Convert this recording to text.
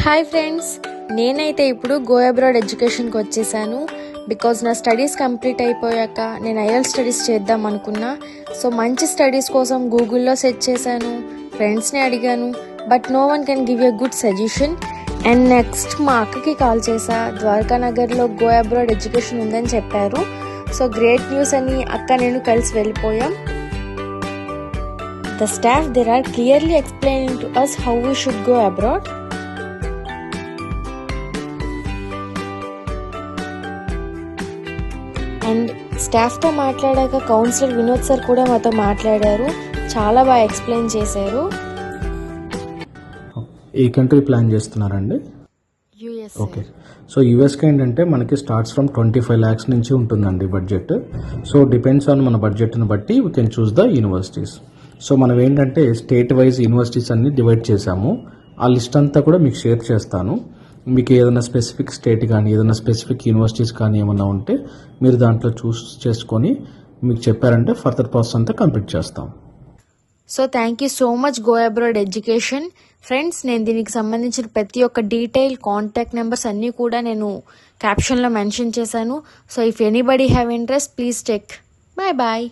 Hi friends, నేనైతే ఇప్పుడు go abroad ఎడ్యుకేషన్కి వచ్చేసాను. బికాజ్ నా స్టడీస్ కంప్లీట్ అయిపోయాక నేను ఐఎల్ స్టడీస్ చేద్దాం అనుకున్నా. సో మంచి స్టడీస్ కోసం గూగుల్లో సెర్చ్ చేశాను, ఫ్రెండ్స్ని అడిగాను, but no one can give a good suggestion. And next మా అక్కకి కాల్ చేశా. ద్వారకా నగర్లో గో అబ్రాడ్ ఎడ్యుకేషన్ ఉందని చెప్పారు. సో గ్రేట్ న్యూస్ అని అక్క నేను కలిసి వెళ్ళిపోయాం. The staff there are clearly explaining to us how we should go abroad. And స్టాఫ్తో మాట్లాడాక కౌన్సిలర్ వినోద్ సార్ కూడా మాతో మాట్లాడారు. చాలా బాగా ఎక్స్ప్లెయిన్ చేశారు. ఏ కంట్రీ ప్లాన్ చేస్తున్నారండి? యుఎస్. ఓకే, సో యూఎస్కి ఏంటంటే మనకి స్టార్ట్స్ ఫ్రమ్ 25 lakhs నుంచి ఉంటుందండి బడ్జెట్. సో డిపెండ్స్ ఆన్ మన బడ్జెట్ని బట్టి we can choose the universities. So మనం ఏంటంటే స్టేట్ వైజ్ యూనివర్సిటీస్ అన్ని డివైడ్ చేశాము. ఆ లిస్ట్ అంతా కూడా మీకు షేర్ చేస్తాను. మీకు ఏదైనా స్పెసిఫిక్ స్టేట్ కానీ ఏదైనా స్పెసిఫిక్ యూనివర్సిటీస్ కానీ ఏమన్నా ఉంటే మీరు దాంట్లో చూస్ చేసుకొని మీకు చెప్పారంటే ఫర్దర్ ప్రాసెస్ అంతా కంప్లీట్ చేస్తాం. So thank you so much go abroad education. Friends, నేను దీనికి సంబంధించిన ప్రతి ఒక్క డీటెయిల్, కాంటాక్ట్ నెంబర్స్ అన్నీ కూడా నేను క్యాప్షన్లో మెన్షన్ చేశాను. So if anybody have interest please check. Bye bye.